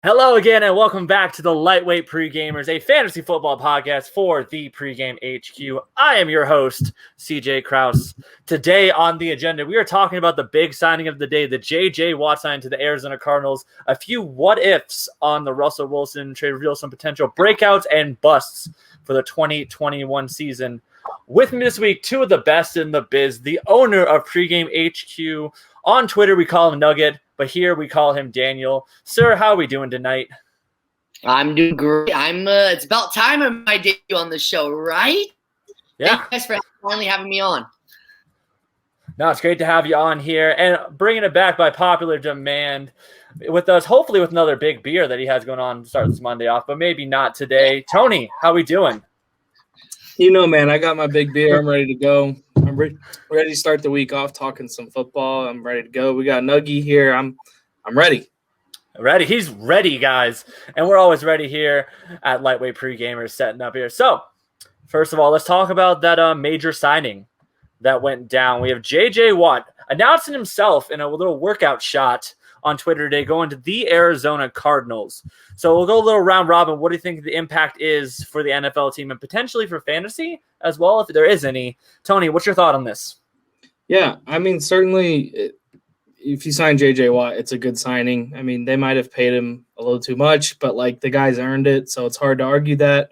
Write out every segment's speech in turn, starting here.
Hello again, and welcome back to the Lightweight Pregamers, a fantasy football podcast for the Pregame HQ. I am your host, CJ Kraus. Today on the agenda, we are talking about the big signing of the day, the J.J. Watt signing to the Arizona Cardinals, a few what-ifs on the Russell Wilson trade, reveal some potential breakouts and busts for the 2021 season. With me this week, two of the best in the biz, the owner of Pregame HQ. On Twitter, we call him Nugget, but here we call him Daniel. Sir, how are we doing tonight? I'm doing great. It's about time I'm my debut on the show, right? Yeah. Thank you guys for finally having me on. No, it's great to have you on here and bringing it back by popular demand with us, hopefully with another big beer that he has going on to start this Monday off, but maybe not today. Tony, how we doing? You know, man, I got my big beer. I'm ready to go. I'm ready to start the week off talking some football. I'm ready to go. We got Nuggie here. I'm ready. Ready. He's ready, guys. And we're always ready here at Lightweight Pregamers setting up here. So, first of all, let's talk about that major signing that went down. We have J.J. Watt announcing himself in a little workout shot on Twitter today, going to the Arizona Cardinals. So we'll go a little round robin. What do you think the impact is for the NFL team and potentially for fantasy as well, if there is any? Tony, what's your thought on this? Yeah, I mean, certainly if you sign J.J. Watt, it's a good signing. I mean, they might have paid him a little too much, but, like, the guy's earned it, so it's hard to argue that.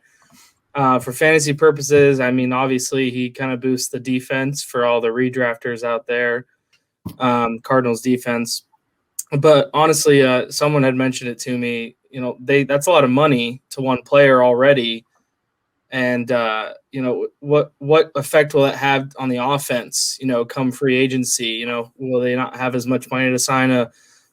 For fantasy purposes, I mean, obviously he kind of boosts the defense for all the redrafters out there, Cardinals defense. But honestly, someone had mentioned it to me. You know, that's a lot of money to one player already, and you know what effect will it have on the offense? You know, come free agency, you know, will they not have as much money to sign a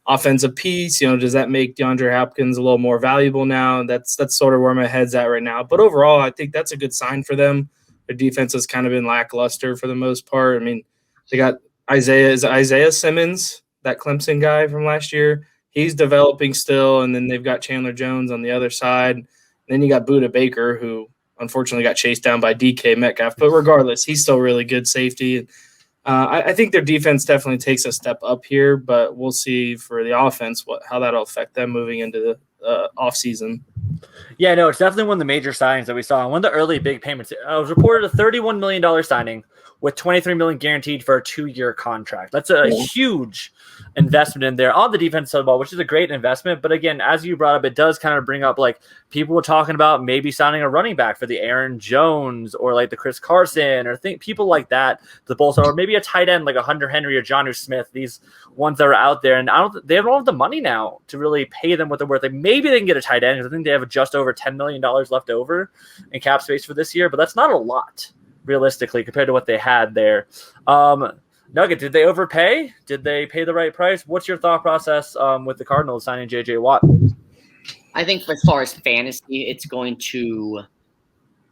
offensive piece? You know, does that make DeAndre Hopkins a little more valuable now? That's sort of where my head's at right now. But overall, I think that's a good sign for them. Their defense has kind of been lackluster for the most part. I mean, they got Isaiah Simmons, that Clemson guy from last year. He's developing still, and then they've got Chandler Jones on the other side. And then you got Budda Baker, who unfortunately got chased down by DK Metcalf. But regardless, he's still really good safety. I think their defense definitely takes a step up here, but we'll see for the offense how that'll affect them moving into the offseason. Yeah, no, it's definitely one of the major signings that we saw. One of the early big payments. It was reported a $31 million signing with $23 million guaranteed for a 2-year contract. That's a huge investment in there on the defense side of the ball, which is a great investment. But again, as you brought up, it does kind of bring up, like, people were talking about maybe signing a running back for the Aaron Jones or like the Chris Carson or people like that, the Bulls, or maybe a tight end like a Hunter Henry or Jonnu Smith. These ones that are out there, and they don't have the money now to really pay them what they're worth. Like, maybe they can get a tight end. I think they have just over $10 million left over in cap space for this year, but that's not a lot realistically compared to what they had there. Nugget, did they overpay? Did they pay the right price? What's your thought process with the Cardinals signing J.J. Watt? I think as far as fantasy, it's going to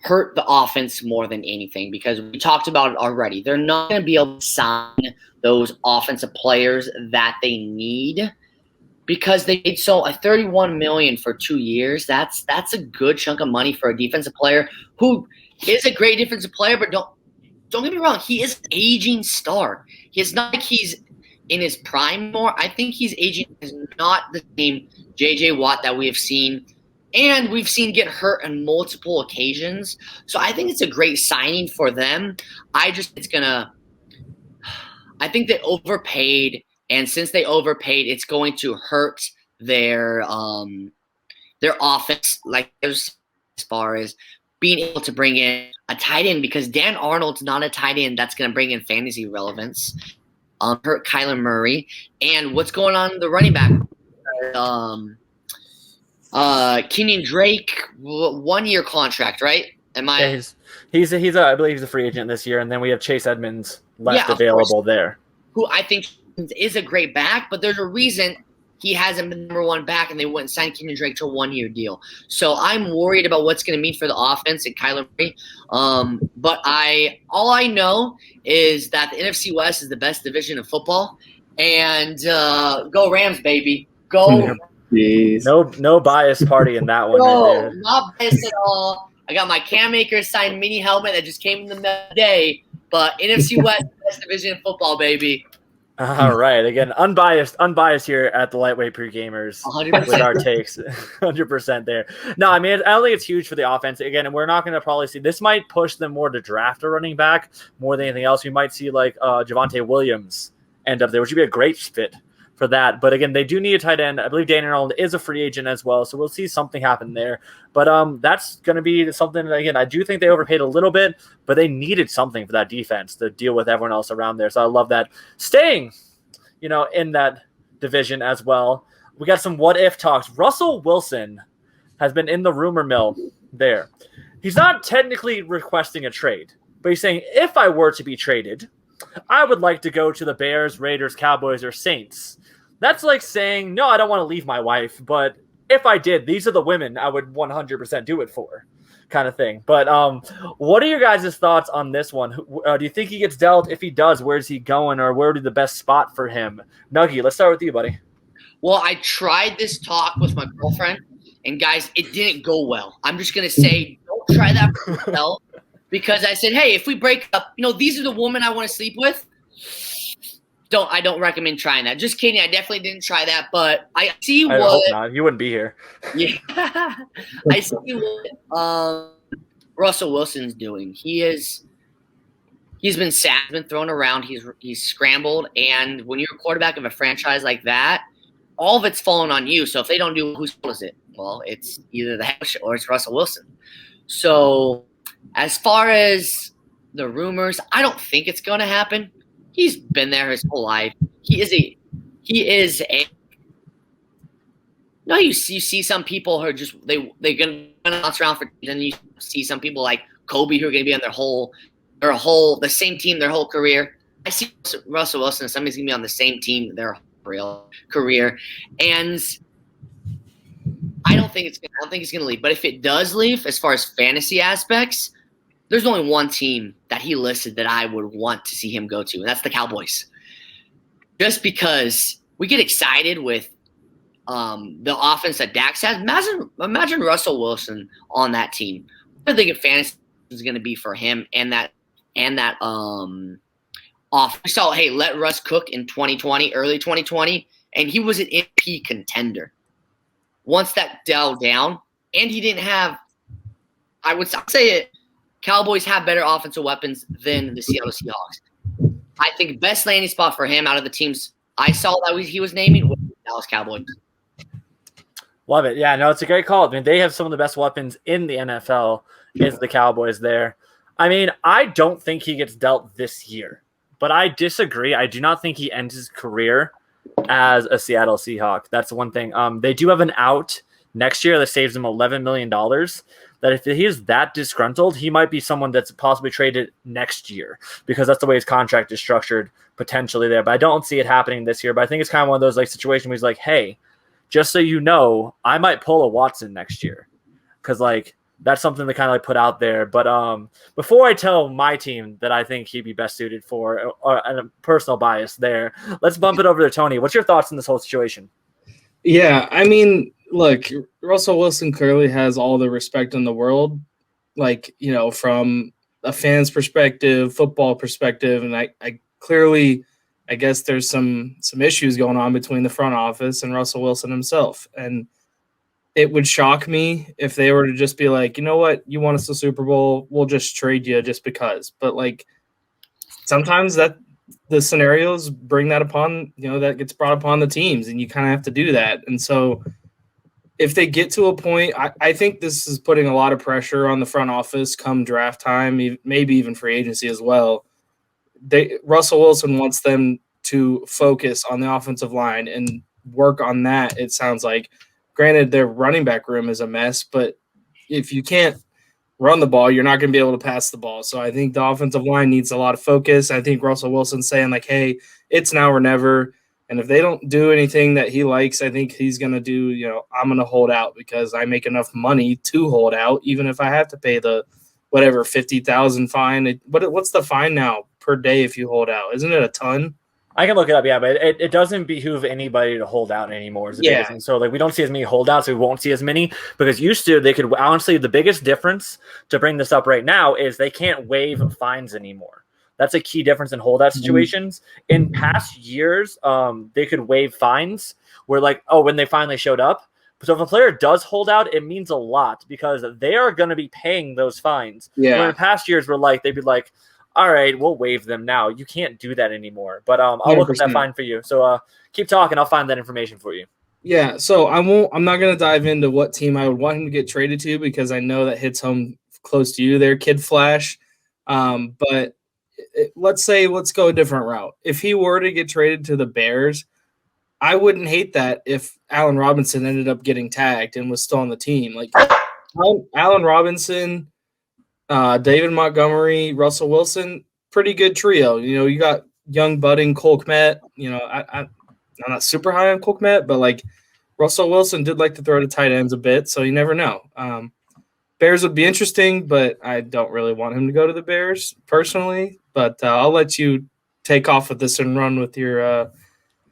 hurt the offense more than anything because we talked about it already. They're not going to be able to sign those offensive players that they need because they paid a $31 million for 2 years. That's a good chunk of money for a defensive player who is a great defensive player, but don't get me wrong, he is an aging star. It's not like he's in his prime more. I think he's aging is not the same J.J. Watt that we have seen, and we've seen get hurt on multiple occasions. So I think it's a great signing for them. I think they overpaid, and since they overpaid, it's going to hurt their offense, like as far as being able to bring in a tight end, because Dan Arnold's not a tight end that's going to bring in fantasy relevance. Hurt Kyler Murray. And what's going on in the running back? Kenyan Drake, 1-year contract, right? Yeah, I believe he's a free agent this year, and then we have Chase Edmonds left available there, who I think is a great back, but there's a reason he hasn't been number one back, and they wouldn't sign Kenyan Drake to a 1-year deal. So I'm worried about what's going to mean for the offense and Kyler Murray. But all I know is that the NFC West is the best division of football, and go Rams, baby, go. Jeez. No bias party in that one. No, not biased at all. I got my Cam Akers signed mini helmet that just came in the day, but NFC West, best division of football, baby. All right. Again, unbiased here at the Lightweight Pregamers 100%. with our takes. 100% there. No, I mean, I don't think it's huge for the offense. Again, and we're not going to probably see this might push them more to draft a running back more than anything else. We might see like Javonte Williams end up there, which would be a great fit for that. But again, they do need a tight end. I believe Daniel Arnold is a free agent as well, so we'll see something happen there. But that's going to be something that, again, I do think they overpaid a little bit, but they needed something for that defense to deal with everyone else around there. So I love that. Staying, in that division as well, we got some what-if talks. Russell Wilson has been in the rumor mill there. He's not technically requesting a trade, but he's saying, if I were to be traded, I would like to go to the Bears, Raiders, Cowboys, or Saints. That's like saying, no, I don't want to leave my wife, but if I did, these are the women I would 100% do it for, kind of thing. But what are your guys' thoughts on this one? Do you think he gets dealt? If he does, where's he going, or where would be the best spot for him? Nuggie, let's start with you, buddy. Well, I tried this talk with my girlfriend, and guys, it didn't go well. I'm just going to say, don't try that for yourself, because I said, hey, if we break up, these are the women I want to sleep with. I don't recommend trying that. Just kidding. I definitely didn't try that, but I see what. I hope not. You wouldn't be here. Yeah, I see what Russell Wilson's doing. He's been sacked, been thrown around. He's scrambled, and when you're a quarterback of a franchise like that, all of it's fallen on you. So if they don't do, whose fault is it? Well, it's either the head coach or it's Russell Wilson. So as far as the rumors, I don't think it's going to happen. He's been there his whole life. You see some who are just they're gonna bounce around for, and you see some people like Kobe who are gonna be on the same team their whole career. I see Russell Wilson, somebody's gonna be on the same team their real career, and I don't think he's gonna leave. But if it does leave, as far as fantasy aspects, there's only one team that he listed that I would want to see him go to, and that's the Cowboys. Just because we get excited with the offense that Dax has. Imagine Russell Wilson on that team. What do you think fantasy is going to be for him and that off? We saw, hey, let Russ cook in 2020, early 2020, and he was an MVP contender. Once that dialed down, and he didn't have, I would say it, Cowboys have better offensive weapons than the Seattle Seahawks. I think best landing spot for him out of the teams I saw that he was naming was the Dallas Cowboys. Love it. Yeah, no, it's a great call. I mean, they have some of the best weapons in the NFL is the Cowboys there. I mean, I don't think he gets dealt this year, but I disagree. I do not think he ends his career as a Seattle Seahawk. That's the one thing. They do have an out next year that saves them $11 million. That if he is that disgruntled, he might be someone that's possibly traded next year because that's the way his contract is structured potentially there. But I don't see it happening this year. But I think it's kind of one of those like situations where he's like, hey, just so you know, I might pull a Watson next year because like that's something to kind of like put out there. But before I tell my team that I think he'd be best suited for a personal bias there, let's bump it over to Tony. What's your thoughts on this whole situation? Yeah, I mean, look, Russell Wilson clearly has all the respect in the world, like, from a fan's perspective, football perspective. And I clearly, I guess there's some issues going on between the front office and Russell Wilson himself. And it would shock me if they were to just be like, you know what, you want us to Super Bowl, we'll just trade you just because. But like sometimes that the scenarios bring that upon, that gets brought upon the teams, and you kind of have to do that. And so if they get to a point, I think this is putting a lot of pressure on the front office come draft time, maybe even free agency as well. Russell Wilson wants them to focus on the offensive line and work on that, it sounds like. Granted, their running back room is a mess, but if you can't run the ball, you're not going to be able to pass the ball. So I think the offensive line needs a lot of focus. I think Russell Wilson's saying like, hey, it's now or never. And if they don't do anything that he likes, I think he's going to do, I'm going to hold out because I make enough money to hold out, even if I have to pay the whatever $50,000 fine. What's the fine now per day if you hold out? Isn't it a ton? I can look it up, yeah, but it doesn't behoove anybody to hold out anymore. Yeah. So like we don't see as many holdouts, we won't see as many because used to they could honestly the biggest difference to bring this up right now is they can't waive fines anymore. That's a key difference in holdout situations. In past years, they could waive fines where like, oh, when they finally showed up. So if a player does hold out, it means a lot because they are going to be paying those fines. Yeah. Where in past years, they'd be like, all right, we'll waive them now. You can't do that anymore. But I'll look at that 100%. fine for you. So keep talking. I'll find that information for you. Yeah, so I'm not going to dive into what team I would want him to get traded to because I know that hits home close to you there, Kid Flash. But let's go a different route. If he were to get traded to the Bears, I wouldn't hate that if Allen Robinson ended up getting tagged and was still on the team. Like Allen Robinson, David Montgomery, Russell Wilson, pretty good trio. You know, you got young budding Cole Kmet. You know, I'm not super high on Cole Kmet, but like Russell Wilson did like to throw to tight ends a bit, so you never know. Bears would be interesting, but I don't really want him to go to the Bears personally. But I'll let you take off with this and run with your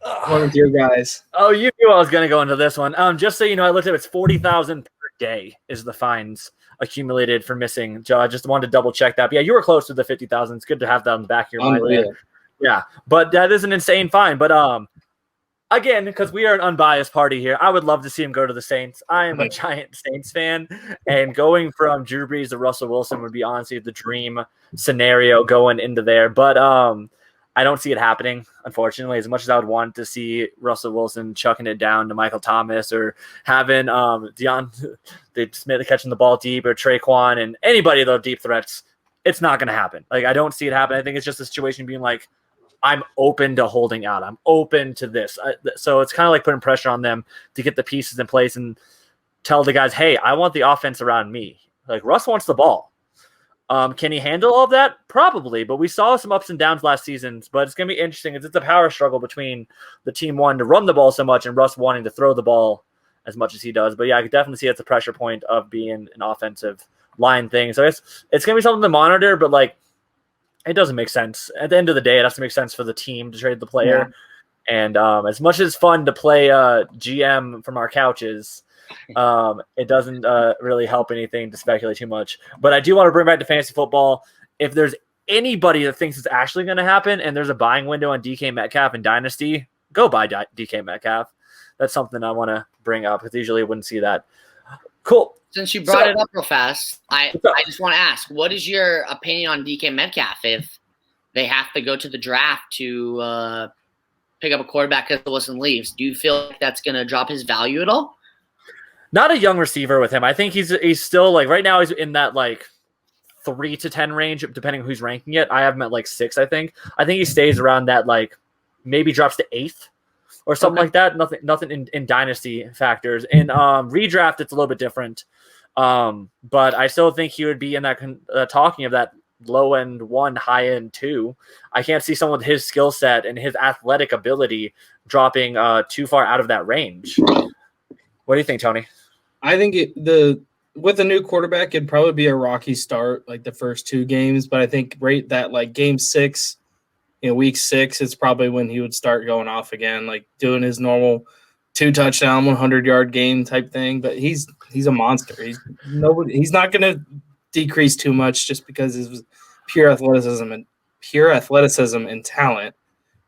guys. Oh, you knew I was going to go into this one. Just so you know, I looked up. It's 40,000 per day is the fines accumulated for missing. Joe, I just wanted to double check that. But yeah, you were close to the 50,000. It's good to have that on the back of your mind there. Yeah, but that is an insane fine. But again, because we are an unbiased party here, I would love to see him go to the Saints. I am a giant Saints fan, and going from Drew Brees to Russell Wilson would be honestly the dream scenario going into there. But I don't see it happening, unfortunately. As much as I would want to see Russell Wilson chucking it down to Michael Thomas or having Deontay Smith catching the ball deep or Traquan and anybody of those deep threats, it's not going to happen. Like, I don't see it happen. I think it's just a situation being like, I'm open to holding out. I'm open to this. So it's kind of like putting pressure on them to get the pieces in place and tell the guys, hey, I want the offense around me. Like, Russ wants the ball. Can he handle all of that? Probably, but we saw some ups and downs last season. But it's going to be interesting. It's a power struggle between the team wanting to run the ball so much and Russ wanting to throw the ball as much as he does. But yeah, I could definitely see it's a pressure point of being an offensive line thing. So it's going to be something to monitor, but like, it doesn't make sense. At the end of the day, it has to make sense for the team to trade the player. Yeah. And as much as it's fun to play GM from our couches, it doesn't really help anything to speculate too much. But I do want to bring back to fantasy football. If there's anybody that thinks it's actually going to happen and there's a buying window on DK Metcalf in Dynasty, go buy DK Metcalf. That's something I want to bring up because usually I wouldn't see that. Cool. Since you brought it up real fast, I just want to ask, what is your opinion on DK Metcalf if they have to go to the draft to pick up a quarterback because Wilson leaves? Do you feel like that's going to drop his value at all? Not a young receiver with him. I think he's still like right now he's in that like 3 to 10 range, depending on who's ranking it. I have him at like 6, I think. I think he stays around that like maybe drops to 8th. Or something like that. Nothing in dynasty factors. In redraft, it's a little bit different. But I still think he would be in that talking of that low end 1, high end 2. I can't see someone with his skill set and his athletic ability dropping too far out of that range. What do you think, Tony? I think with a new quarterback, it'd probably be a rocky start, like the first 2 games. But I think right that like game 6. Week 6 is probably when he would start going off again, like doing his normal 2-touchdown, 100-yard game type thing. But he's a monster. He's not going to decrease too much just because it was pure athleticism and talent.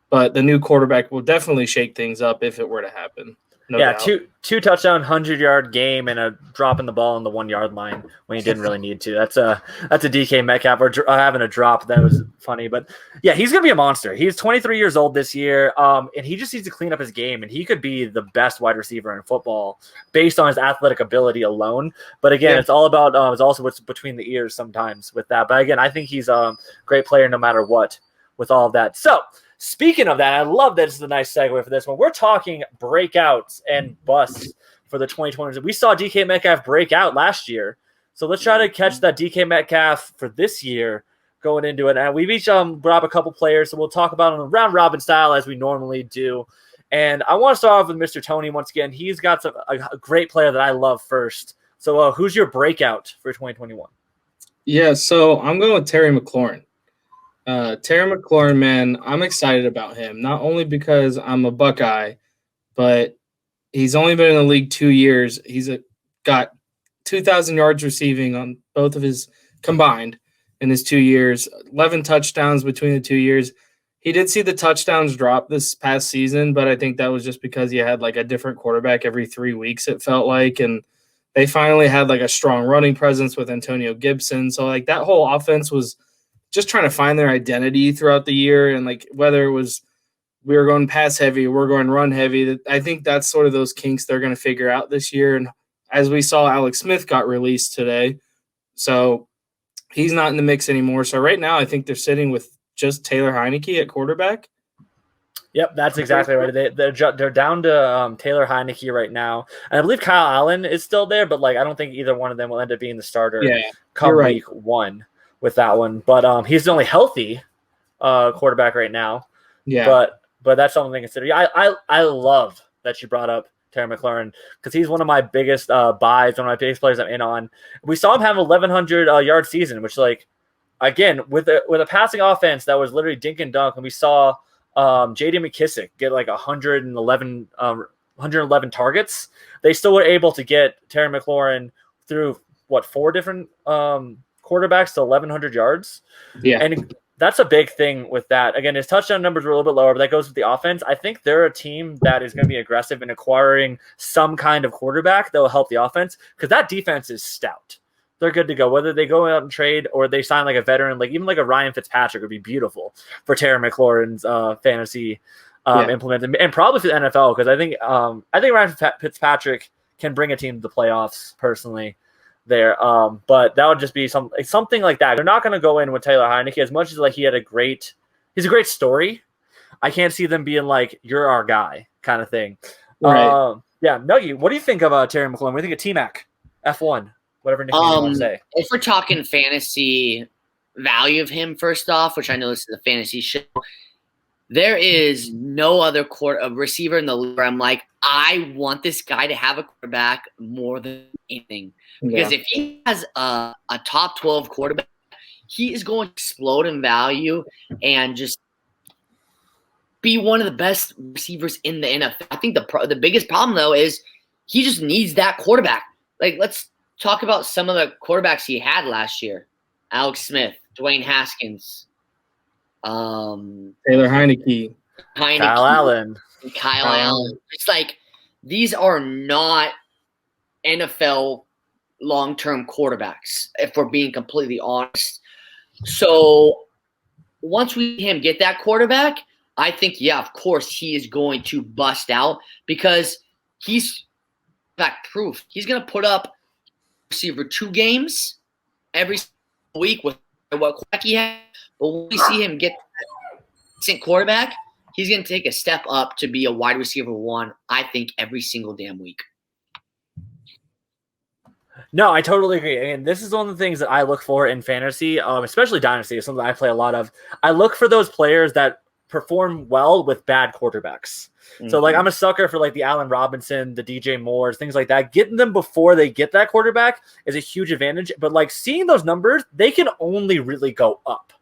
But the new quarterback will definitely shake things up if it were to happen. No doubt. 2 touchdown, 100-yard game and a dropping the ball on the 1-yard line when he didn't really need to. That's a DK Metcalf or having a drop. That was funny, but yeah, he's gonna be a monster. He's 23 years old this year, and he just needs to clean up his game, and he could be the best wide receiver in football based on his athletic ability alone. But again, it's all about it's also what's between the ears sometimes with that. But again, I think he's a great player no matter what with all of that. So. Speaking of that, I love that this is a nice segue for this one. We're talking breakouts and busts for the 2020s. We saw DK Metcalf break out last year. So let's try to catch that DK Metcalf for this year going into it. And we've each brought up a couple players, so we'll talk about them round robin style as we normally do. And I want to start off with Mr. Tony once again. He's got a great player that I love first. So who's your breakout for 2021? Yeah, so I'm going with Terry Mclaurin. Terry Mclaurin, man, I'm excited about him. Not only because I'm a Buckeye, but he's only been in the league 2 years. He's got 2,000 yards receiving on both of his combined, in his 2 years, 11 touchdowns between the 2 years. He did see the touchdowns drop this past season, but I think that was just because he had like a different quarterback every 3 weeks, it felt like. And they finally had like a strong running presence with Antonio Gibson. So like that whole offense was just trying to find their identity throughout the year. And like whether it was we were going pass heavy, we're going run heavy, I think that's sort of those kinks they're going to figure out this year. And as we saw, Alex Smith got released today. So he's not in the mix anymore. So right now I think they're sitting with just Taylor Heineke at quarterback. Yep, that's exactly right. They're down to Taylor Heineke right now, and I believe Kyle Allen is still there, but like I don't think either one of them will end up being the starter come week 1 with that one. But he's the only healthy quarterback right now. Yeah, but that's something to consider. I love that you brought up Terry McLaurin because he's one of my biggest buys, one of my biggest players I'm in on. We saw him have an 1,100 yard season, which like again with a passing offense that was literally dink and dunk, and we saw J.D. McKissick get like 111 targets. They still were able to get Terry McLaurin through 4 different quarterbacks to 1,100 yards. Yeah, and that's a big thing with that. Again, his touchdown numbers were a little bit lower, but that goes with the offense. I think they're a team that is going to be aggressive in acquiring some kind of quarterback that will help the offense because that defense is stout. They're good to go. Whether they go out and trade or they sign like a veteran, like even like a Ryan Fitzpatrick would be beautiful for Terry McLaurin's fantasy implement, and probably for the NFL because I think Ryan Fitzpatrick can bring a team to the playoffs personally there. But that would just be something like that. They're not going to go in with Taylor Heineke as much as like he's a great story. I can't see them being like you're our guy kind of thing. Right. Nuggie, what do you think of Terry McLaurin? What do you think of T-Mac F1? Whatever nickname you want to say. If we're talking fantasy value of him, first off, which I know this is a fantasy show, there is no other receiver in the league where I'm like, I want this guy to have a quarterback more than anything. Because if he has a top 12 quarterback, he is going to explode in value and just be one of the best receivers in the NFL. I think the biggest problem, though, is he just needs that quarterback. Like, let's talk about some of the quarterbacks he had last year. Alex Smith, Dwayne Haskins, Taylor Heineke, Kyle Allen. It's like these are not NFL long-term quarterbacks, if we're being completely honest. So once we see him get that quarterback, I think, of course, he is going to bust out because he's back proof. He's going to put up receiver 2 games every week with what quarterback he has. But when we see him get a decent quarterback, he's going to take a step up to be a wide receiver 1, I think, every single damn week. No, I totally agree. And this is one of the things that I look for in fantasy, especially Dynasty. It's something I play a lot of. I look for those players that perform well with bad quarterbacks. So, like, I'm a sucker for, like, the Allen Robinson, the DJ Moores, things like that. Getting them before they get that quarterback is a huge advantage. But, like, seeing those numbers, they can only really go up,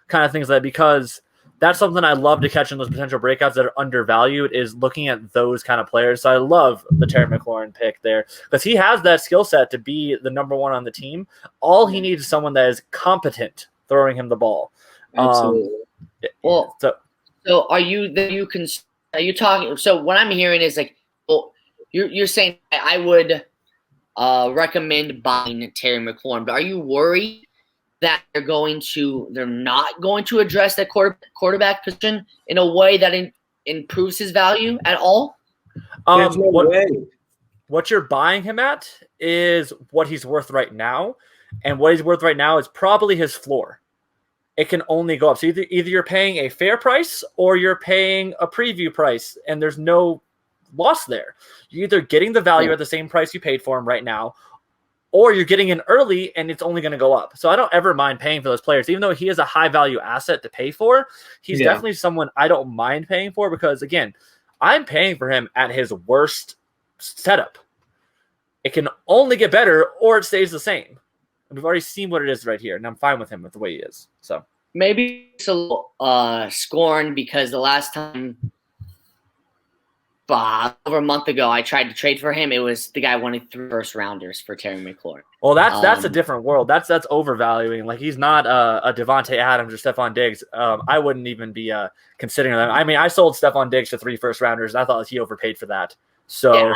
kind of things like that, because that's something I love to catch in those potential breakouts that are undervalued is looking at those kind of players. So I love the Terry McLaurin pick there because he has that skill set to be the number 1 on the team. All he needs is someone that is competent throwing him the ball. Absolutely. So are you talking? So what I'm hearing is like, well, you're saying I would recommend buying Terry McLaurin, but are you worried that they're not going to address that quarterback position in a way that improves his value at all? What you're buying him at is what he's worth right now, and what he's worth right now is probably his floor. It can only go up. So either you're paying a fair price or you're paying a preview price, and there's no loss there. You're either getting the value at the same price you paid for him right now, or you're getting in early and it's only going to go up. So I don't ever mind paying for those players. Even though he is a high-value asset to pay for, he's definitely someone I don't mind paying for because, again, I'm paying for him at his worst setup. It can only get better or it stays the same. And we've already seen what it is right here, and I'm fine with him with the way he is. So maybe it's a little scorn because the last time over a month ago, I tried to trade for him. It was the guy wanted 3 first-rounders for Terry McLaurin. Well, that's a different world. That's overvaluing. Like, he's not a Devontae Adams or Stephon Diggs. I wouldn't even be considering that. I mean, I sold Stephon Diggs to 3 first-rounders. And I thought he overpaid for that. So yeah,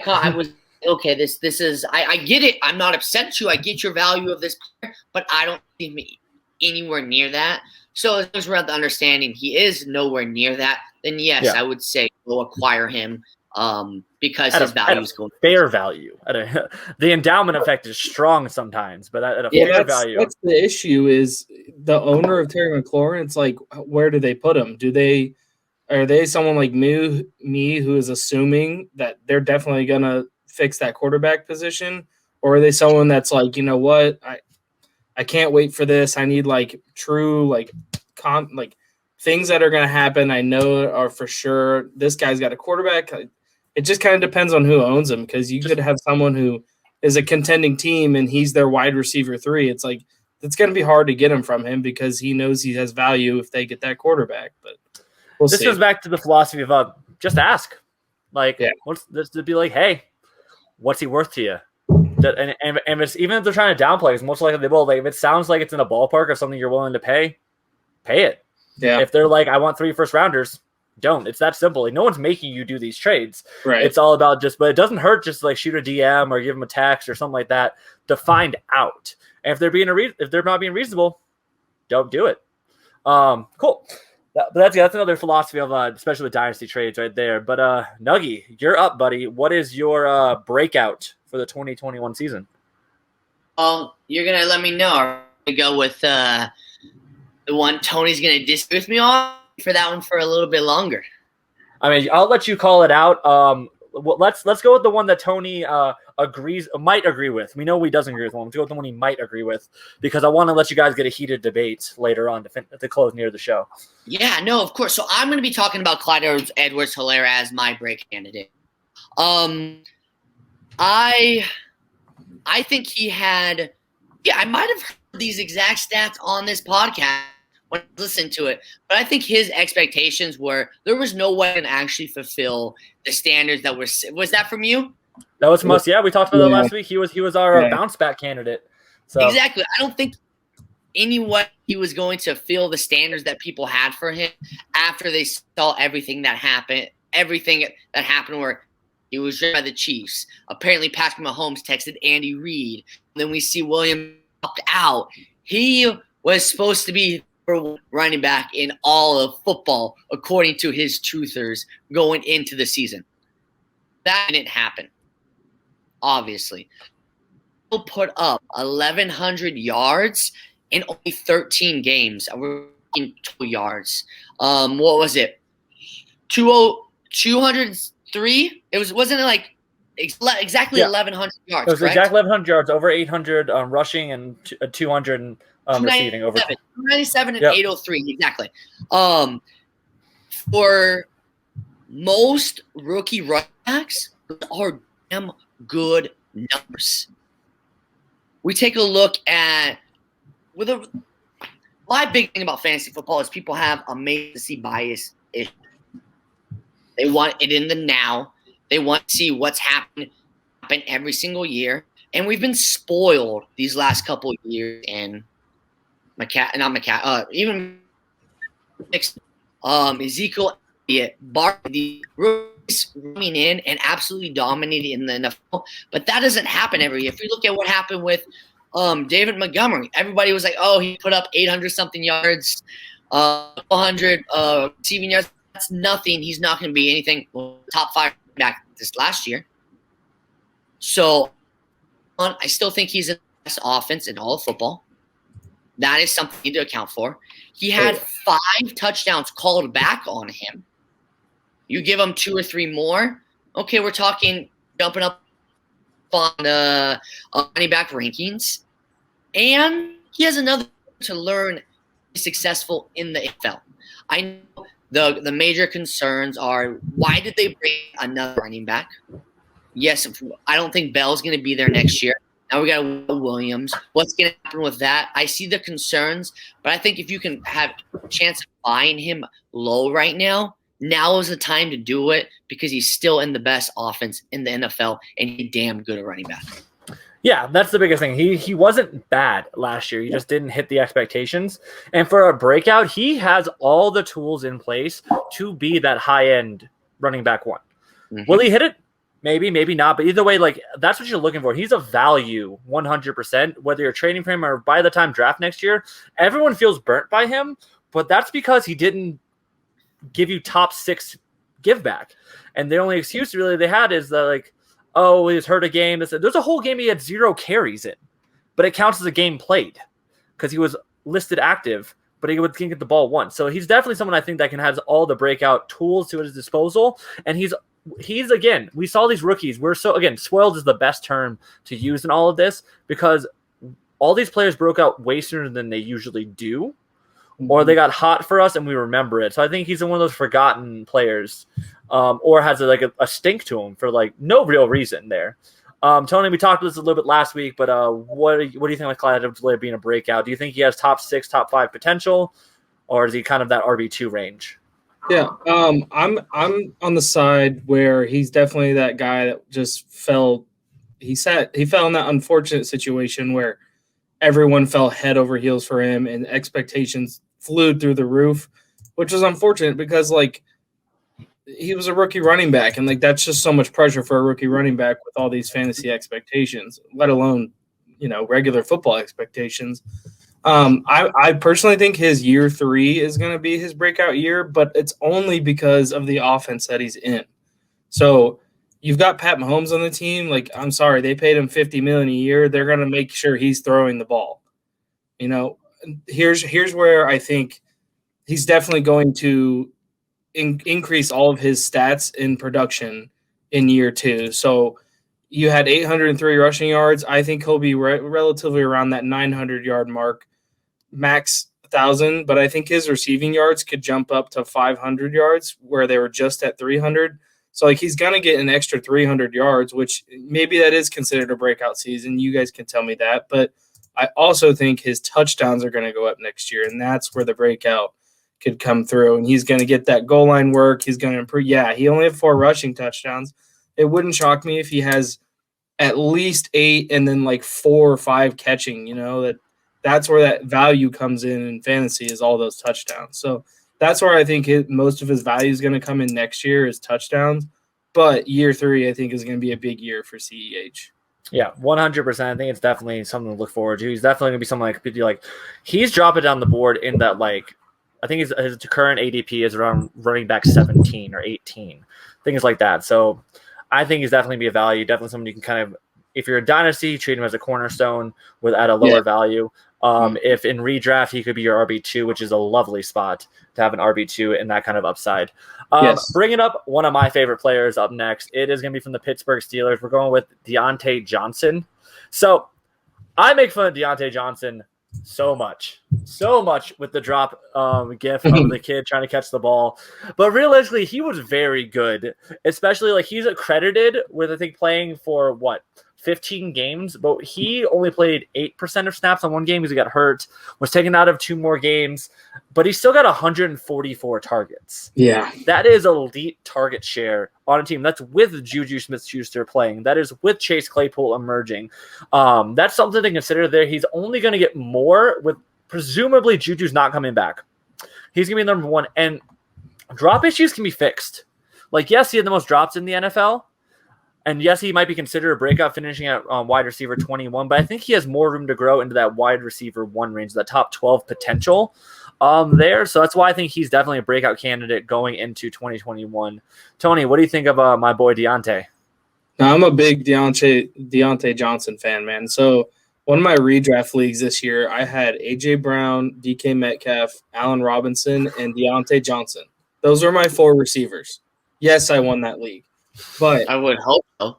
I was okay. This is I get it. I'm not upset at you. I get your value of this player, but I don't see me anywhere near that. So as long as we're at the understanding he is nowhere near that, then yes, I would say go acquire him because his value is going fair value. The endowment effect is strong sometimes, but at a fair value. That's the issue is the owner of Terry McLaurin. It's like, where do they put him? Are they someone like me who is assuming that they're definitely going to fix that quarterback position? Or are they someone that's like, you know what, I can't wait for this. I need like true like things that are going to happen. I know are for sure. This guy's got a quarterback. It just kind of depends on who owns him, because you could have someone who is a contending team and he's their wide receiver 3. It's like it's going to be hard to get him from him because he knows he has value if they get that quarterback. But we'll see. This goes back to the philosophy of just ask. Like, what's this to be like? Hey, what's he worth to you? And it's, even if they're trying to downplay, it's most likely they will. Like, if it sounds like it's in a ballpark of something you're willing to pay it. Yeah. If they're like, I want 3 first-rounders, don't. It's that simple. Like, no one's making you do these trades. Right. It's all about but it doesn't hurt just like shoot a DM or give them a text or something like that to find out. And if they're not being reasonable, don't do it. Cool. But that's another philosophy of especially with dynasty trades right there. But Nuggie, you're up, buddy. What is your breakout for the 2021 season? You're gonna let me know. I'm gonna go with the one Tony's gonna disagree with me on for that one for a little bit longer. I mean, I'll let you call it out. Let's go with the one that Tony might agree with. We know he doesn't agree with one. Let's go with the one he might agree with, because I want to let you guys get a heated debate later on to close near the show. Yeah, no, of course. So I'm going to be talking about Clyde Edwards-Helaire as my break candidate. I think he had – I might have heard these exact stats on this podcast when I listened to it, but I think his expectations were there was no way to actually fulfill the standards that was that from you? That was from us. Yeah, we talked about that last week. He was our bounce back candidate. So. Exactly. I don't think anyone he was going to fill the standards that people had for him after they saw everything that happened where he was drafted by the Chiefs. Apparently, Patrick Mahomes texted Andy Reid. Then we see William opt out. He was supposed to be running back in all of football, according to his truthers, going into the season. That didn't happen, obviously. He'll put up 1,100 yards in only 13 games. We're in 2 yards. What was it? 203? Wasn't it like exactly 1,100 yards? It was correct? exactly 1,100 yards, over 800 rushing and 200 receiving. Over 297 and 803, exactly. For most rookie running backs, those are damn good numbers. We take a look at my big thing about fantasy football is people have a recency bias issue. They want it in the now. They want to see what's happen every single year. And we've been spoiled these last couple of years. And even Ezekiel Elliott, the rookies coming in and absolutely dominating in the NFL. But that doesn't happen every year. If you look at what happened with David Montgomery, everybody was like, oh, he put up 800-something yards, 100 receiving yards. That's nothing. He's not going to be anything top 5 back this last year. So I still think he's in the best offense in all of football. That is something you need to account for. He had 5 touchdowns called back on him. You give him 2 or 3 more. Okay, we're talking jumping up on the running back rankings. And he has another to learn to be successful in the NFL. I know the major concerns are, why did they bring another running back? Yes, I don't think Bell's going to be there next year. Now we got Williams. What's going to happen with that? I see the concerns, but I think if you can have a chance of buying him low right now, now is the time to do it because he's still in the best offense in the NFL and he's damn good at running back. Yeah, that's the biggest thing. He wasn't bad last year. He just didn't hit the expectations. And for a breakout, he has all the tools in place to be that high-end running back one. Mm-hmm. Will he hit it? Maybe, maybe not. But either way, like that's what you're looking for. He's a value 100%, whether you're trading for him or by the time draft next year. Everyone feels burnt by him, but that's because he didn't give you top 6 give back. And the only excuse really they had is that, like, oh, he's hurt a game. There's a whole game he had 0 carries in, but it counts as a game played because he was listed active, but he can't get the ball once. So he's definitely someone I think that can have all the breakout tools to his disposal. And he's again, we saw these rookies. We're so, again, spoiled is the best term to use in all of this because all these players broke out way sooner than they usually do, or they got hot for us and we remember it. So I think he's one of those forgotten players. Or has a stink to him for like no real reason there. Tony, we talked about this a little bit last week, but what do you think of Clyde being a breakout? Do you think he has top 6, top 5 potential, or is he kind of that RB2 range? Yeah, I'm on the side where he's definitely that guy that just fell. He fell in that unfortunate situation where everyone fell head over heels for him and expectations flew through the roof, which was unfortunate because like. He was a rookie running back, and like that's just so much pressure for a rookie running back with all these fantasy expectations, let alone, regular football expectations. I personally think his year 3 is going to be his breakout year, but it's only because of the offense that he's in. So you've got Pat Mahomes on the team. Like, I'm sorry, they paid him $50 million a year. They're going to make sure he's throwing the ball. Here's where I think he's definitely going to increase all of his stats in production in year 2. So you had 803 rushing yards. I think he'll be relatively around that 900-yard mark, max 1,000. But I think his receiving yards could jump up to 500 yards where they were just at 300. So like he's going to get an extra 300 yards, which maybe that is considered a breakout season. You guys can tell me that. But I also think his touchdowns are going to go up next year, and that's where the breakout could come through, and he's going to get that goal line work. He's going to improve. Yeah, he only had 4 rushing touchdowns. It wouldn't shock me if he has at least 8 and then like 4 or 5 catching. That's where that value comes in fantasy is all those touchdowns. So that's where I think most of his value is going to come in next year is touchdowns. But year 3, I think, is going to be a big year for CEH. Yeah, 100%. I think it's definitely something to look forward to. He's definitely going to be something like he's dropping down the board in that like. I think his current ADP is around running back 17 or 18, things like that. So I think he's definitely be a value. Definitely someone you can kind of, if you're a dynasty, treat him as a cornerstone at a lower value. If in redraft, he could be your RB2, which is a lovely spot to have an RB2 and that kind of upside. Bringing up one of my favorite players up next, it is going to be from the Pittsburgh Steelers. We're going with Dionta Johnson. So I make fun of Dionta Johnson so much with the drop gif of the kid trying to catch the ball, but realistically he was very good, especially like he's accredited with I think playing for 15 games, but he only played 8% of snaps on one game because he got hurt, was taken out of 2 more games, but he still got 144 targets. Yeah, that is elite target share on a team. That's with Juju Smith-Schuster playing. That is with Chase Claypool emerging. That's something to consider there. He's only going to get more with presumably Juju's not coming back. He's going to be number 1. And drop issues can be fixed. Like, yes, he had the most drops in the NFL. And yes, he might be considered a breakout finishing at wide receiver 21, but I think he has more room to grow into that wide receiver 1 range, that top 12 potential there. So that's why I think he's definitely a breakout candidate going into 2021. Tony, what do you think of my boy Deontay? Now, I'm a big Deontay Johnson fan, man. So one of my redraft leagues this year, I had A.J. Brown, DK Metcalf, Allen Robinson, and Deontay Johnson. Those were my 4 receivers. Yes, I won that league. But I would hope so.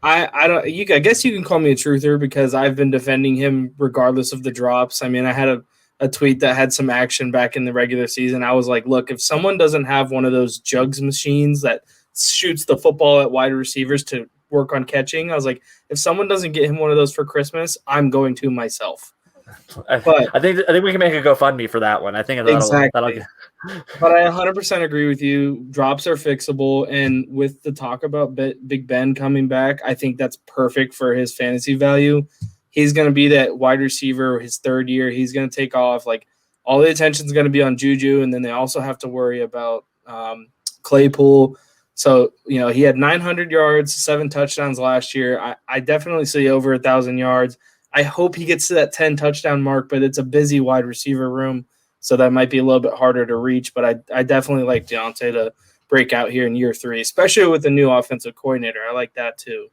I guess you can call me a truther because I've been defending him regardless of the drops. I mean, I had a tweet that had some action back in the regular season. I was like, look, if someone doesn't have one of those jugs machines that shoots the football at wide receivers to work on catching, I was like, if someone doesn't get him one of those for Christmas, I'm going to myself. But I think we can make a GoFundMe for that one. I think exactly. But I 100% agree with you. Drops are fixable, and with the talk about Big Ben coming back, I think that's perfect for his fantasy value. He's going to be that wide receiver his third year. He's going to take off. Like, all the attention is going to be on Juju, and then they also have to worry about Claypool. So, he had 900 yards, 7 touchdowns last year. I definitely see over 1,000 yards. I hope he gets to that 10 touchdown mark, but it's a busy wide receiver room, so that might be a little bit harder to reach. But I definitely like Deontay to break out here in year 3, especially with the new offensive coordinator. I like that too.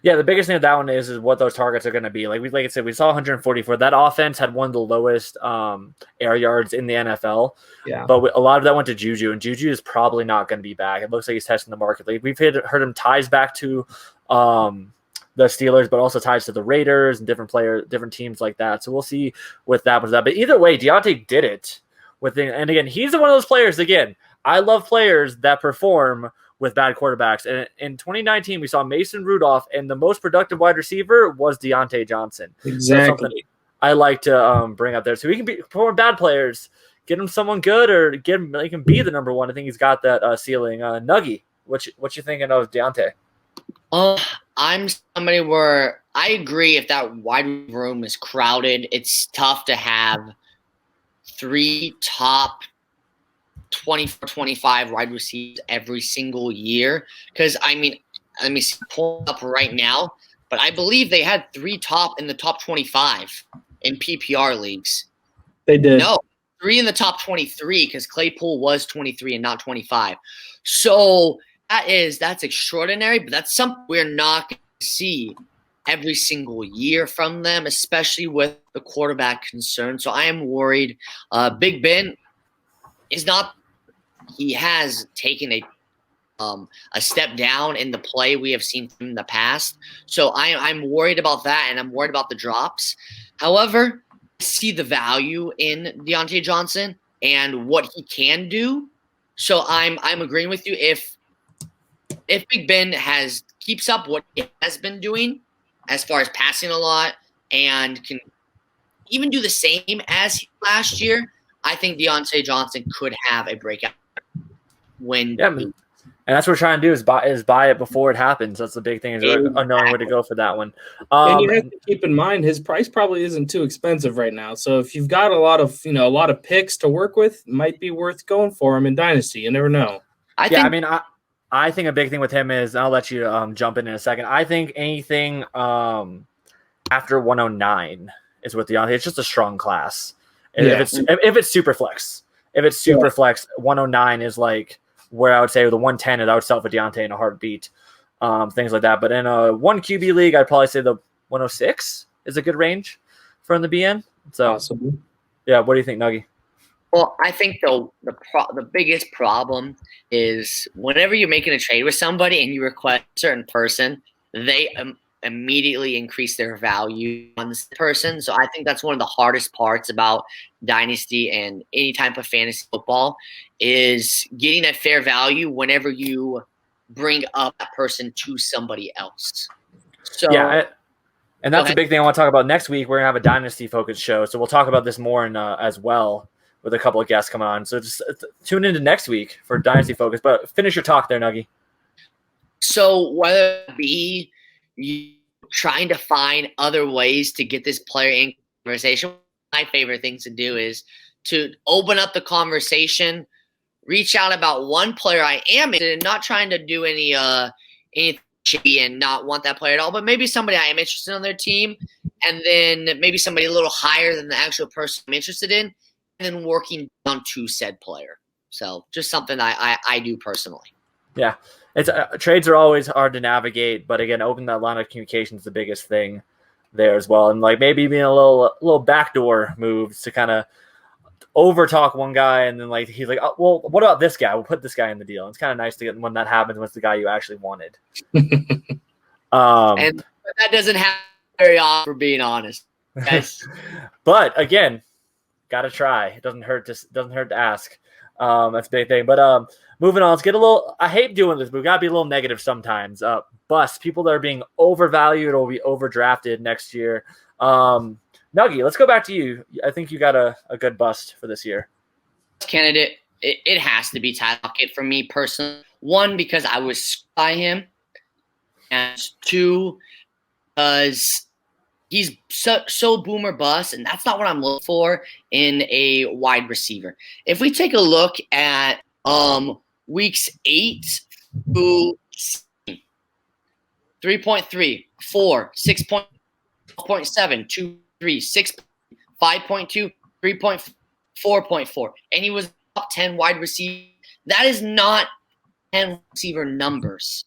Yeah, the biggest thing with that one is what those targets are going to be. Like I said, we saw 144. That offense had one of the lowest air yards in the NFL. Yeah, but a lot of that went to Juju, and Juju is probably not going to be back. It looks like he's testing the market. Like, we've heard him ties back to the Steelers, but also ties to the Raiders and different teams like that. So we'll see with that. But either way, Deontay did it. And again, he's one of those players. Again, I love players that perform with bad quarterbacks. And in 2019, we saw Mason Rudolph, and the most productive wide receiver was Deontay Johnson. Exactly. I like to bring up there. So he can perform bad players, get him someone good, or he can be the number one. I think he's got that ceiling. Nuggie, what you thinking of Deontay? I'm somebody where I agree if that wide room is crowded, it's tough to have 3 top 24-25 wide receivers every single year. Because, let me pull up right now, but I believe they had 3 in the top 25 in PPR leagues. They did. No, 3 in the top 23 because Claypool was 23 and not 25. So that's extraordinary, but that's something we're not going to see every single year from them, especially with the quarterback concern. So I am worried. Big Ben is not – he has taken a step down in the play we have seen from the past. So I'm worried about that, and I'm worried about the drops. However, I see the value in Dionta Johnson and what he can do. So I'm agreeing with you. If Big Ben keeps up what he has been doing as far as passing a lot and can even do the same as last year, I think Deontay Johnson could have a breakout win. Yeah, and that's what we're trying to do is buy it before it happens. That's the big thing, is knowing where to go for that one. And you have to keep in mind his price probably isn't too expensive right now. So if you've got a lot of picks to work with, it might be worth going for him in Dynasty. You never know. I think a big thing with him is, I'll let you jump in a second. I think anything after 109 is with Deontay. It's just a strong class. Yeah. If it's super flex, flex, 109 is like where I would say the 110 I would sell for Deontay in a heartbeat, things like that. But in a 1 QB league, I'd probably say the 106 is a good range for him to be in. So, awesome. Yeah, what do you think, Nuggie? Well, I think the biggest problem is whenever you're making a trade with somebody and you request a certain person, they immediately increase their value on this person. So I think that's one of the hardest parts about Dynasty and any type of fantasy football is getting a fair value whenever you bring up that person to somebody else. So yeah, and that's a big thing I want to talk about next week. We're going to have a Dynasty-focused show, so we'll talk about this more as well, with a couple of guests coming on. So just tune into next week for Dynasty Focus. But finish your talk there, Nuggie. So whether it be you trying to find other ways to get this player in conversation, my favorite thing to do is to open up the conversation, reach out about one player I am interested in, not trying to do anything shitty and not want that player at all, but maybe somebody I am interested in on their team, and then maybe somebody a little higher than the actual person I'm interested in, and then working on to said player. So just something I do personally. Yeah, it's trades are always hard to navigate, but again, open that line of communication is the biggest thing there as well, and like maybe being a little backdoor moves to kind of over talk one guy, and then like he's like, oh, well, what about this guy? We'll put this guy in the deal. And it's kind of nice to get when that happens when it's the guy you actually wanted. And that doesn't happen very often, for being honest. Yes. But again, gotta try. It doesn't hurt to ask. That's a big thing. But moving on, let's get a little. I hate doing this, but we gotta be a little negative sometimes. Bust people that are being overvalued or will be overdrafted next year. Nuggie, let's go back to you. I think you got a good bust for this year. Candidate, it has to be Tyler Lockett for me personally. One, because I was by him, and two, because he's so boomer bust, and that's not what I'm looking for in a wide receiver. If we take a look at weeks 8 to 3.3, 4, 6.7, 2, 3, 6, 5.2, 3.4, 4.4, and he was top 10 wide receiver. That is not 10 receiver numbers.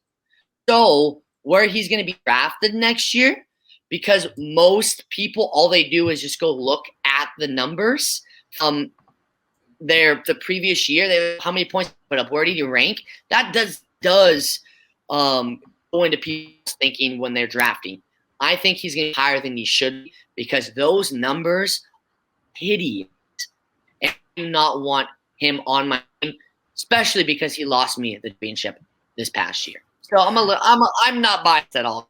So where he's going to be drafted next year, because most people, all they do is just go look at the numbers. The previous year, how many points they put up, where did he rank? That does go into people's thinking when they're drafting. I think he's going to be higher than he should be because those numbers are hideous. And I do not want him on my team, especially because he lost me at the championship this past year. So I'm not biased at all.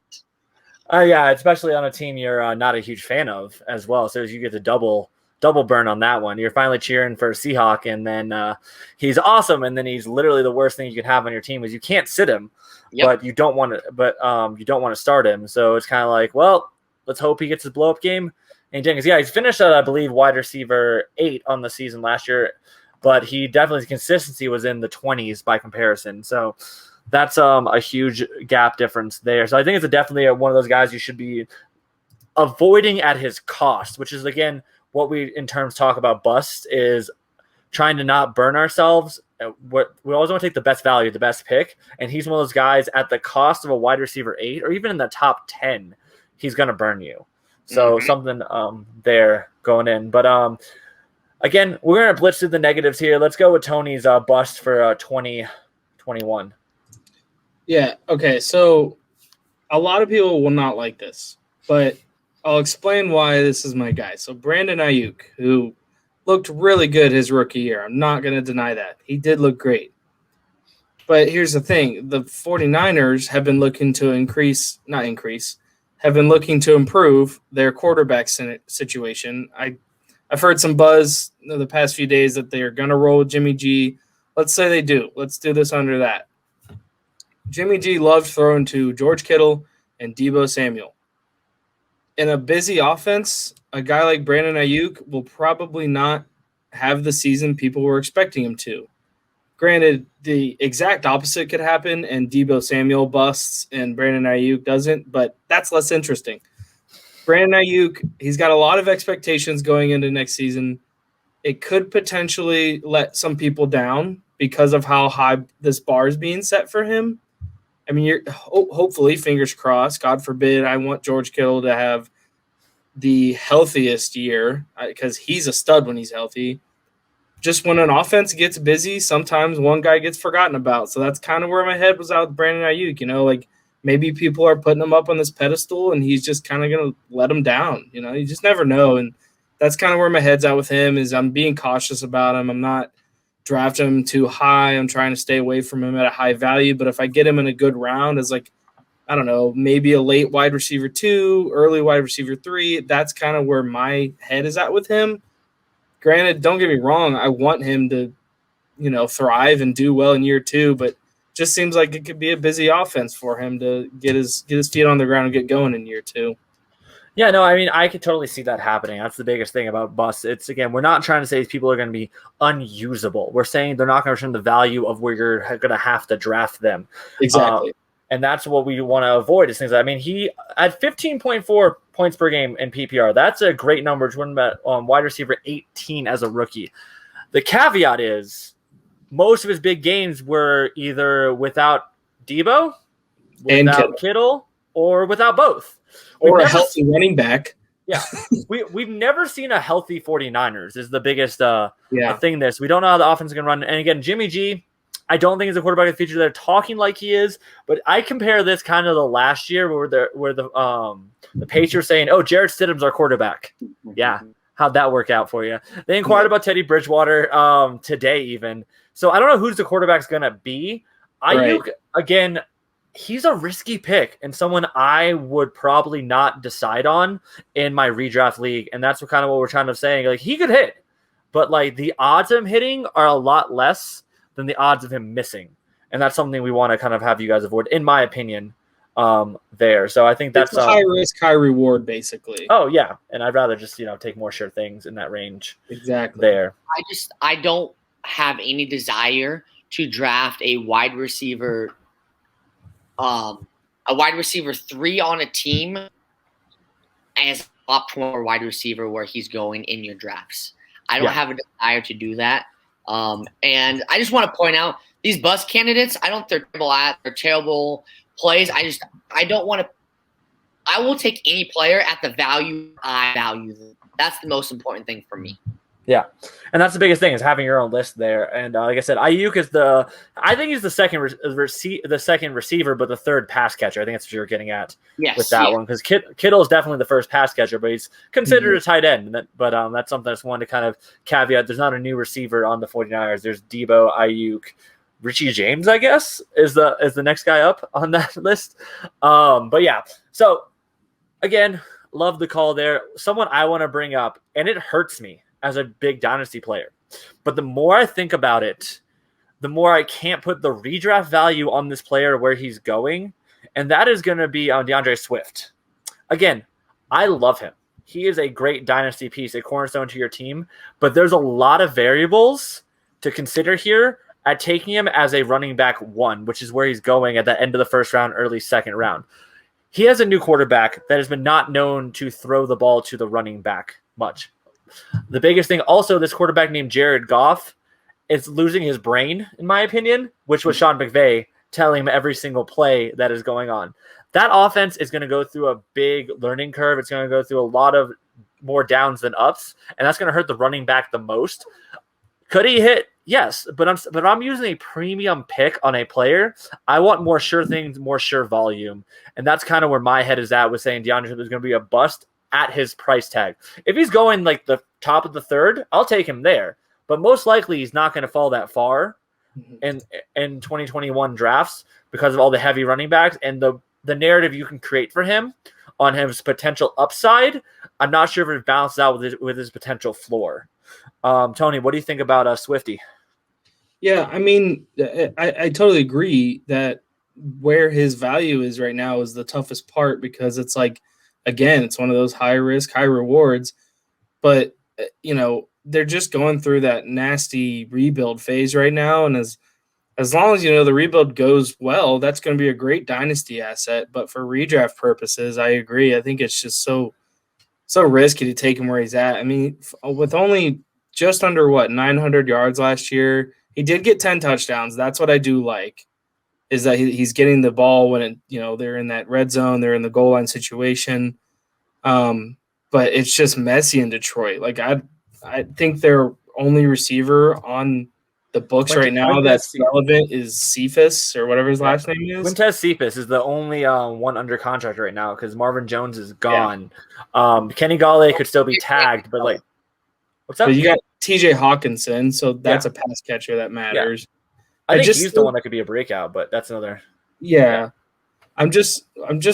Yeah, especially on a team you're not a huge fan of as well. So you get the double burn on that one. You're finally cheering for Seahawk, and then he's awesome, and then he's literally the worst thing you could have on your team is you can't sit him, but you don't want to. But you don't want to start him. So it's kind of like, well, let's hope he gets his blow up game. And Jenkins, he's finished at I believe wide receiver 8 on the season last year, but he definitely his consistency was in the 20s by comparison. So that's a huge gap difference there. So I think it's definitely one of those guys you should be avoiding at his cost, which is, again, what we in terms talk about bust is trying to not burn ourselves. We always want to take the best value, the best pick, and he's one of those guys at the cost of a wide receiver 8 or even in the top 10, he's going to burn you. So something there going in. But again, we're going to blitz through the negatives here. Let's go with Tony's bust for 2021. Yeah, okay, so a lot of people will not like this, but I'll explain why this is my guy. So Brandon Ayuk, who looked really good his rookie year. I'm not going to deny that. He did look great. But here's the thing. The 49ers have been looking to have been looking to improve their quarterback situation. I've heard some buzz in the past few days that they are going to roll Jimmy G. Let's say they do. Let's do this under that. Jimmy G loved throwing to George Kittle and Deebo Samuel. In a busy offense, a guy like Brandon Ayuk will probably not have the season people were expecting him to. Granted, the exact opposite could happen, and Deebo Samuel busts and Brandon Ayuk doesn't, but that's less interesting. Brandon Ayuk, he's got a lot of expectations going into next season. It could potentially let some people down because of how high this bar is being set for him. I mean, hopefully, fingers crossed, God forbid, I want George Kittle to have the healthiest year because he's a stud when he's healthy. Just when an offense gets busy, sometimes one guy gets forgotten about. So that's kind of where my head was at with Brandon Ayuk. Like maybe people are putting him up on this pedestal and he's just kind of going to let him down. You just never know. And that's kind of where my head's at with him is I'm being cautious about him. I'm not drafting him too high. I'm trying to stay away from him at a high value. But if I get him in a good round as I don't know, maybe a late wide receiver 2, early wide receiver 3, that's kind of where my head is at with him. Granted, don't get me wrong, I want him to, thrive and do well in year 2, but just seems like it could be a busy offense for him to get his feet on the ground and get going in year 2. Yeah, no, I mean, I could totally see that happening. That's the biggest thing about busts. It's, again, we're not trying to say these people are going to be unusable. We're saying they're not going to return the value of where you're going to have to draft them. Exactly. And that's what we want to avoid is things. I mean, he at 15.4 points per game in PPR. That's a great number to win on wide receiver 18 as a rookie. The caveat is most of his big games were either without Deebo, without Kittle, or without both. Or a healthy running back. Yeah. We've never seen a healthy 49ers is the biggest thing there. So we don't know how the offense is going to run. And again, Jimmy G, I don't think he's a quarterback of the future. They're talking like he is, but I compare this kind of the last year where the Patriots saying, "Oh, Jarrett Stidham's our quarterback." Yeah, how'd that work out for you? They inquired about Teddy Bridgewater today, even. So I don't know who's the quarterback's gonna be. Ayuk again. he's a risky pick and someone I would probably not decide on in my redraft league. And that's what we're trying to say. Like, he could hit, but like the odds of him hitting are a lot less than the odds of him missing. And that's something we want to kind of have you guys avoid, in my opinion, there. So I think that's a high risk, high reward, basically. Oh yeah. And I'd rather just, take more sure things in that range. Exactly. There. I don't have any desire to draft a wide receiver 3 on a team as top 20 wide receiver where he's going in your drafts. I don't have a desire to do that. And I just want to point out these bust candidates, I don't think they're terrible plays. I don't want to. I will take any player at the value I value them. That's the most important thing for me. Yeah, and that's the biggest thing is having your own list there. And like I said, Ayuk is I think he's the second receiver, but the third pass catcher. I think that's what you're getting at with that one, because Kittle is definitely the first pass catcher, but he's considered a tight end. But that's something I just wanted to kind of caveat. There's not a new receiver on the 49ers. There's Debo, Ayuk, Richie James, I guess, is the next guy up on that list. But yeah, so again, love the call there. Someone I want to bring up, and it hurts me as a big dynasty player, but the more I think about it, the more I can't put the redraft value on this player where he's going, and that is going to be on Deandre Swift. Again, I love him. He is a great dynasty piece, a cornerstone to your team, but there's a lot of variables to consider here at taking him as a running back 1, which is where he's going at the end of the first round, early second round. He has a new quarterback that has been not known to throw the ball to the running back much. The biggest thing also, this quarterback named Jared Goff is losing his brain, in my opinion, which was Sean McVay telling him every single play that is going on. That offense is going to go through a big learning curve. It's going to go through a lot of more downs than ups, and that's going to hurt the running back the most. Could he hit? Yes, but I'm using a premium pick on a player. I want more sure things, more sure volume, and that's kind of where my head is at with saying DeAndre Swift is going to be a bust at his price tag. If he's going like the top of the third, I'll take him there. But most likely he's not going to fall that far in 2021 drafts because of all the heavy running backs and the narrative you can create for him on his potential upside. I'm not sure if it balances out with his potential floor. Tony, what do you think about Swifty? Yeah, I mean, I totally agree that where his value is right now is the toughest part, because it's like, again, it's one of those high risk, high rewards, but they're just going through that nasty rebuild phase right now. And as long as, the rebuild goes well, that's going to be a great dynasty asset. But for redraft purposes, I agree. I think it's just so risky to take him where he's at. I mean, with only just under 900 yards last year, he did get 10 touchdowns. That's what I do like, is that he's getting the ball when they're in that red zone, they're in the goal line situation. But it's just messy in Detroit. Like I think their only receiver on the books right now that's relevant is Cephas, or whatever his last name is. Quintez Cephas is the only one under contract right now because Marvin Jones is gone. Yeah. Kenny Galladay could still be tagged, but like, what's up? But you got TJ Hawkinson, so that's a pass catcher that matters. Yeah. I think he's the one that could be a breakout, but that's another. Yeah. I'm just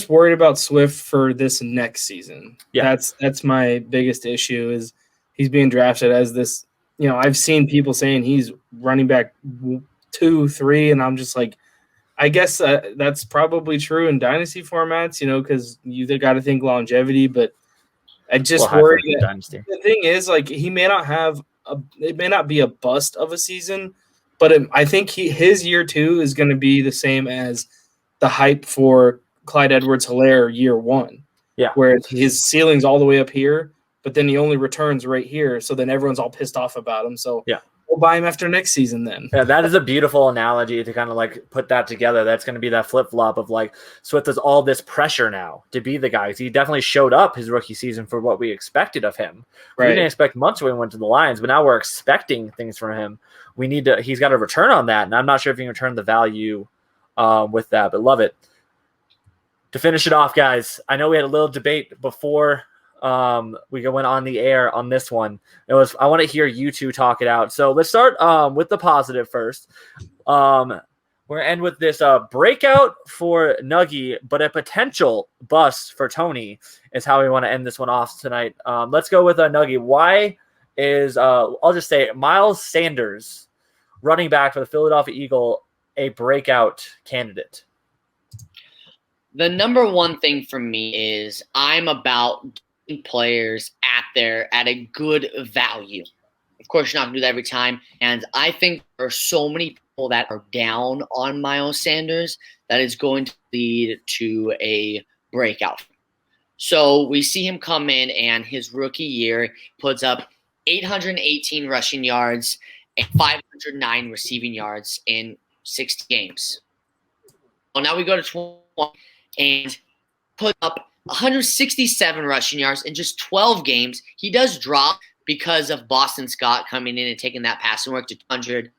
worried about Swift for this next season. Yeah. That's my biggest issue, is he's being drafted as this, I've seen people saying he's running back 2, 3, and I'm just like, I guess that's probably true in dynasty formats, because you got to think longevity, but I just worry that the thing is, like, he may not have it may not be a bust of a season, but I think his year 2 is going to be the same as the hype for Clyde Edwards-Helaire year 1. Yeah. Where his ceiling's all the way up here, but then he only returns right here. So then everyone's all pissed off about him. So we'll buy him after next season then. Yeah, that is a beautiful analogy to kind of like put that together. That's going to be that flip-flop of like Swift has all this pressure now to be the guy. He definitely showed up his rookie season for what we expected of him. Right. We didn't expect much when he went to the Lions, but now we're expecting things from him. He's got to return on that. And I'm not sure if he can return the value with that, but love it. To finish it off, guys, I know we had a little debate before we went on the air on this one. I want to hear you two talk it out. So let's start with the positive first. We're going to end with this breakout for Nuggie, but a potential bust for Tony is how we want to end this one off tonight. Let's go with Nuggie. Why is, I'll just say, Miles Sanders, running back for the Philadelphia Eagle, a breakout candidate? The number one thing for me is I'm about getting players at a good value. Of course, you're not going to do that every time. And I think there are so many people that are down on Miles Sanders that is going to lead to a breakout. So we see him come in, and his rookie year puts up 818 rushing yards and 509 receiving yards in 60 games. Well, now we go to 21 and put up 167 rushing yards in just 12 games. He does drop because of Boston Scott coming in and taking that passing work to 200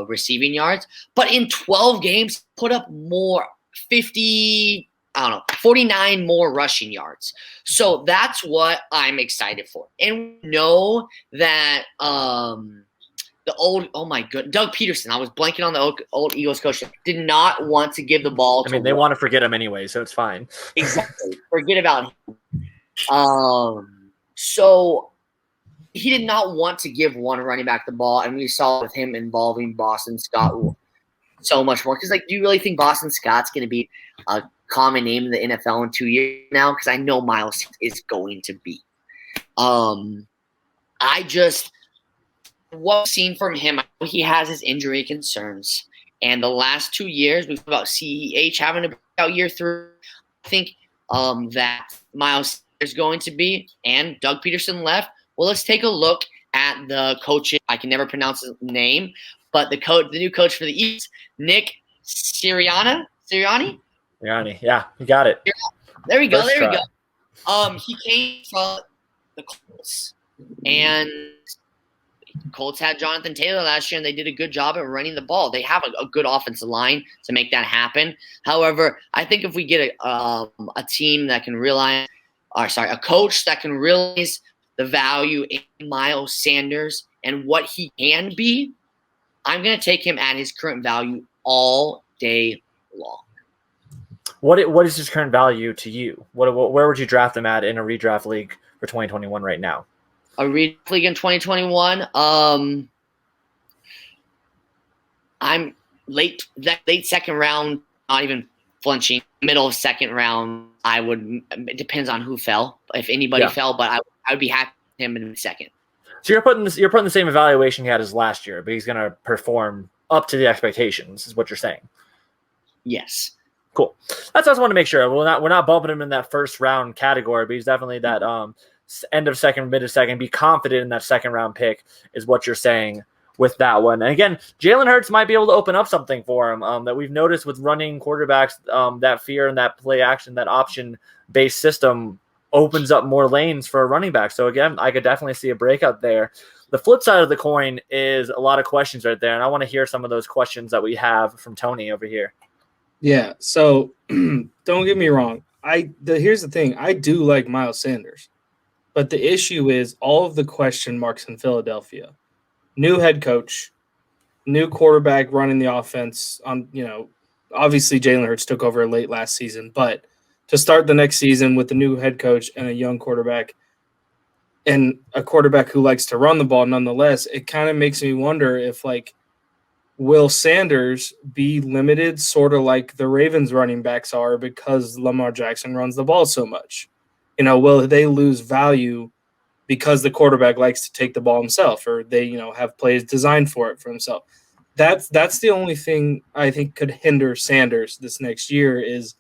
receiving yards. But in 12 games, put up 49 more rushing yards. So that's what I'm excited for. And we know that Doug Peterson, I was blanking on the old Eagles coach, did not want to give the ball to they want to forget him anyway, so it's fine. Exactly. Forget about him. So he did not want to give one running back the ball, and we saw with him involving Boston Scott so much more. Because, do you really think Boston Scott's going to be a common name in the NFL in 2 years now? Because I know Miles is going to be. What I've seen from him, he has his injury concerns. And the last 2 years, we've talked about CEH having a breakout year through. I think that Miles is going to be, and Doug Peterson left. Well, let's take a look at the coach. I can never pronounce his name, but the new coach for the East, Nick Sirianni. Sirianni, yeah, you got it. There we go. He came from the Colts, and Colts had Jonathan Taylor last year, and they did a good job at running the ball. They have a good offensive line to make that happen. However, I think if we get a team that can a coach that can realize the value in Miles Sanders and what he can be, I'm going to take him at his current value all day long. What is his current value to you? Where would you draft him at in a redraft league for 2021 right now? A redraft league in 2021. I'm late second round, not even flinching. Middle of second round, it depends on who fell. If anybody fell, but I would be happy with him in the second. So you're putting the same evaluation he had as last year, but he's going to perform up to the expectations, is what you're saying. Yes. Cool. That's what I just want to make sure. We're not bumping him in that first round category, but he's definitely that end of second, mid of second. Be confident in that second round pick is what you're saying with that one. And again, Jalen Hurts might be able to open up something for him that we've noticed with running quarterbacks. That fear and that play action, that option based system opens up more lanes for a running back. So again, I could definitely see a breakout there. The flip side of the coin is a lot of questions right there, and I want to hear some of those questions that we have from Tony over here. Yeah, so don't get me wrong. Here's the thing. I do like Miles Sanders, but the issue is all of the question marks in Philadelphia. New head coach, new quarterback running the offense. Obviously Jalen Hurts took over late last season, but to start the next season with a new head coach and a young quarterback and a quarterback who likes to run the ball nonetheless, it kind of makes me wonder if, will Sanders be limited sort of like the Ravens running backs are because Lamar Jackson runs the ball so much? Will they lose value because the quarterback likes to take the ball himself, or they, have plays designed for himself? That's the only thing I think could hinder Sanders this next year is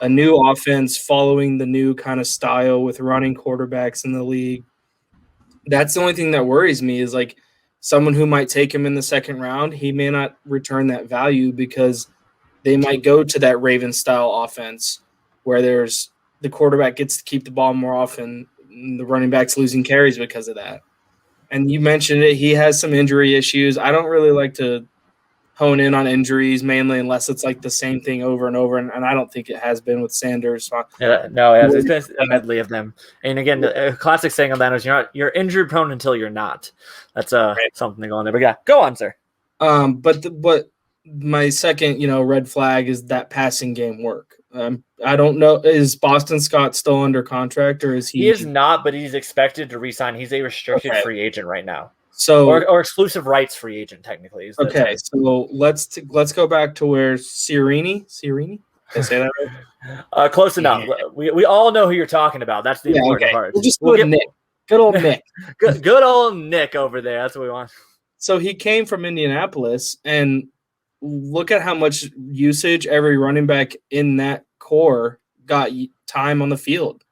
a new offense following the new kind of style with running quarterbacks in the league. That's the only thing that worries me is someone who might take him in the second round, he may not return that value because they might go to that Ravens style offense where the quarterback gets to keep the ball more often. And the running back's losing carries because of that. And you mentioned it. He has some injury issues. I don't really like to hone in on injuries mainly unless it's the same thing over and over. And I don't think it has been with Sanders. So it's been a medley of them. And again, a classic saying on that is you're injury prone until you're not. That's something to go on there. But yeah, go on, sir. But my second, red flag is that passing game work. I don't know. Is Boston Scott still under contract, or is he? He is not, but he's expected to re-sign. He's a restricted Okay. free agent right now. So or exclusive rights free agent, technically. Okay, so let's go back to where Cirini? Did I say that right? Close enough. We all know who you're talking about. That's the important part. We'll just go with Nick. Good old Nick. good old Nick over there. That's what we want. So he came from Indianapolis, and look at how much usage every running back in that core got time on the field.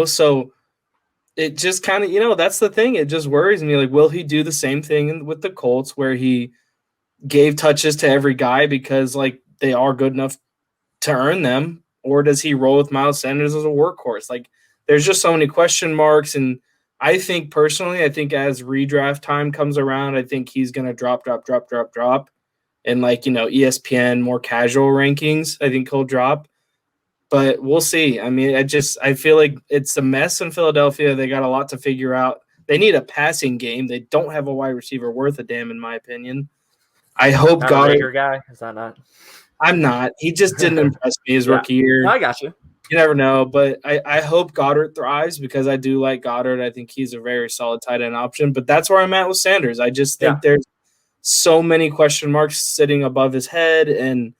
So it just kind of, that's the thing. It just worries me. Like, will he do the same thing with the Colts where he gave touches to every guy because, like, they are good enough to earn them? Or does he roll with Miles Sanders as a workhorse? Like, there's just so many question marks. And I think personally, as redraft time comes around, I think he's going to drop. And, like, ESPN, more casual rankings, I think he'll drop. But we'll see. I mean, I feel like it's a mess in Philadelphia. They got a lot to figure out. They need a passing game. They don't have a wide receiver worth a damn, in my opinion. I hope Goddard. Guy is that not? I'm not. He just didn't impress me his rookie year. No, I got you. You never know, but I hope Goddard thrives because I do like Goddard. I think he's a very solid tight end option. But that's where I'm at with Sanders. I just think there's so many question marks sitting above his head, and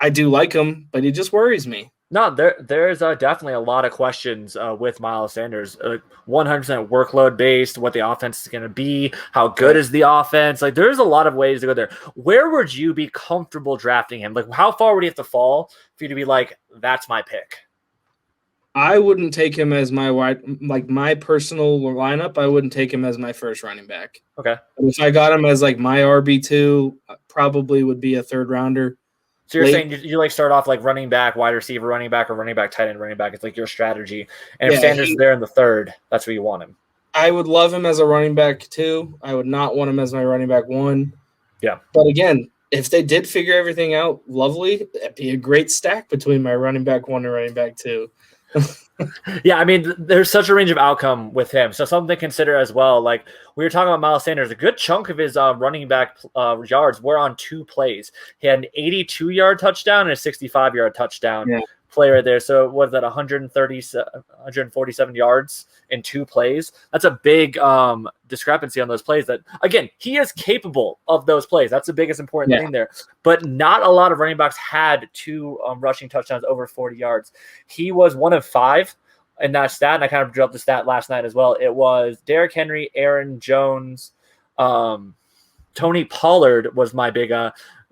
I do like him, but he just worries me. No, there's definitely a lot of questions with Miles Sanders. 100% workload based, what the offense is going to be, how good is the offense. Like, there's a lot of ways to go there. Where would you be comfortable drafting him? Like, how far would he have to fall for you to be like, that's my pick? I wouldn't take him as my my personal lineup. I wouldn't take him as my first running back. Okay. But if I got him as like my RB2, probably would be a third rounder. So you're saying you like start off like running back, wide receiver, running back, or running back, tight end, running back. It's like your strategy. And if Sanders is there in the third, that's where you want him. I would love him as a running back 2. I would not want him as my running back 1. Yeah. But again, if they did figure everything out lovely, that'd be a great stack between my running back 1 and running back 2. Yeah, I mean, there's such a range of outcome with him. So something to consider as well. Like, we were talking about Miles Sanders, a good chunk of his running back yards were on 2 plays. He had an 82-yard touchdown and a 65-yard touchdown play right there. So was that 147 yards in 2 plays? That's a big discrepancy on those plays. That, again, he is capable of those plays. That's the biggest important thing there. But not a lot of running backs had 2 rushing touchdowns over 40 yards. He was 1 of 5 in that stat, and I kind of dropped the stat last night as well. It was Derrick Henry, Aaron Jones, Tony Pollard was my big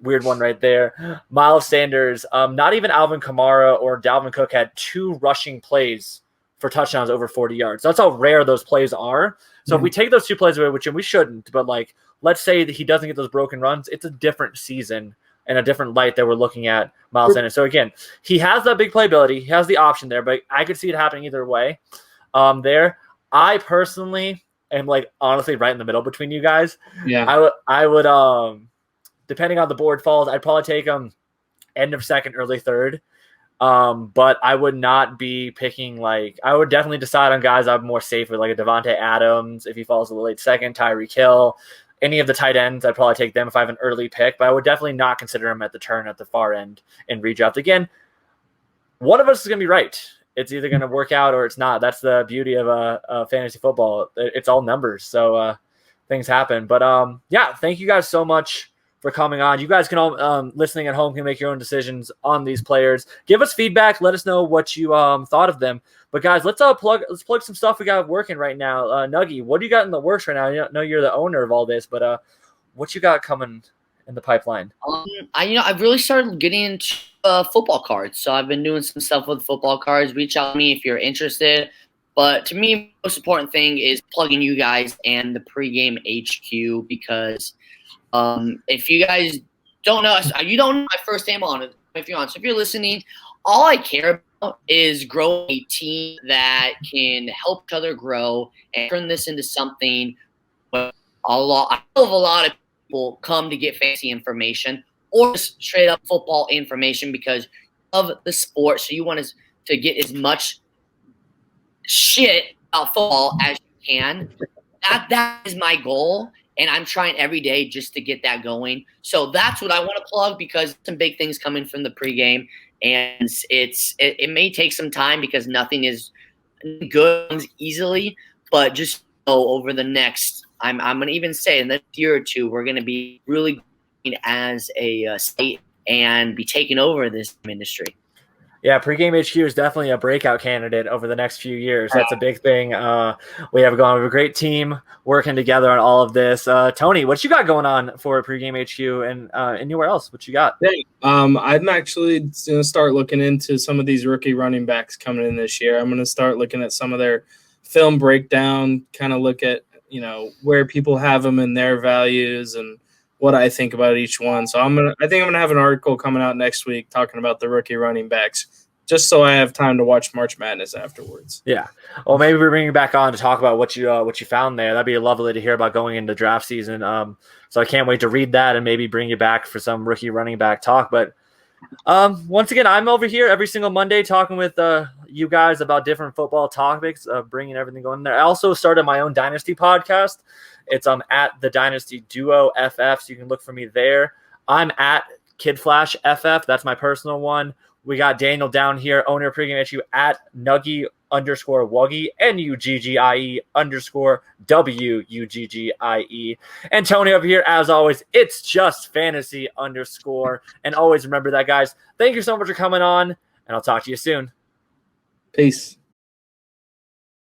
weird one right there. Miles Sanders, not even Alvin Kamara or Dalvin Cook had 2 rushing plays for touchdowns over 40 yards. That's how rare those plays are. So if we take those 2 plays away, which we shouldn't, but like, let's say that he doesn't get those broken runs, it's a different season and a different light that we're looking at Miles Sanders. So again, he has that big playability. He has the option there, but I could see it happening either way. There, I personally am like honestly right in the middle between you guys. Yeah, I would depending on the board falls, I'd probably take him end of second, early third. But I would not be picking I would definitely decide on guys I'm more safe with, like a Devontae Adams if he falls a little late second, Tyreek Hill. Any of the tight ends, I'd probably take them if I have an early pick, but I would definitely not consider him at the turn at the far end in redraft. Again, one of us is going to be right. It's either going to work out or it's not. That's the beauty of fantasy football. It's all numbers, so things happen. But thank you guys so much for coming on. You guys can all listening at home can make your own decisions on these players. Give us feedback. Let us know what you thought of them. But guys, let's plug some stuff we got working right now. Nuggie, what do you got in the works right now? I know you're the owner of all this, but what you got coming in the pipeline? I've really started getting into football cards. So I've been doing some stuff with football cards. Reach out to me if you're interested. But to me, the most important thing is plugging you guys and the pregame HQ, because if you guys don't know, you don't know my first name on it. If you're on, so if you're listening, all I care about is growing a team that can help each other grow and turn this into something. I know a lot of people come to get fancy information or just straight up football information because of the sport. So you want to get as much shit about football as you can. That is my goal. and I'm trying every day just to get that going. So that's what I want to plug, because some big things coming from the pregame, and it may take some time because nothing is good easily, but just over the next, I'm going to even say in the year or two, we're going to be really as a state and be taking over this industry. Yeah, Pregame HQ is definitely a breakout candidate over the next few years. That's a big thing. We have a great team working together on all of this. Tony, what you got going on for Pregame HQ and anywhere else? What you got? Hey, I'm actually going to start looking into some of these rookie running backs coming in this year. I'm going to start looking at some of their film breakdown, kind of look at, where people have them and their values and what I think about each one. So I think I'm gonna have an article coming out next week talking about the rookie running backs, just so I have time to watch March Madness afterwards. Yeah. Well, maybe we're bringing you back on to talk about what you found there. That'd be lovely to hear about going into draft season. So I can't wait to read that and maybe bring you back for some rookie running back talk. But once again, I'm over here every single Monday talking with you guys about different football topics, bringing everything going there. I also started my own Dynasty podcast. It's at the Dynasty Duo FF, so you can look for me there. I'm at Kid Flash FF. That's my personal one. We got Daniel down here, owner of Pregame HQ, at Nuggie_Wuggie, NUGGIE_WUGGIE. And Tony over here, as always, it's just fantasy _. And always remember that, guys. Thank you so much for coming on, and I'll talk to you soon. Peace.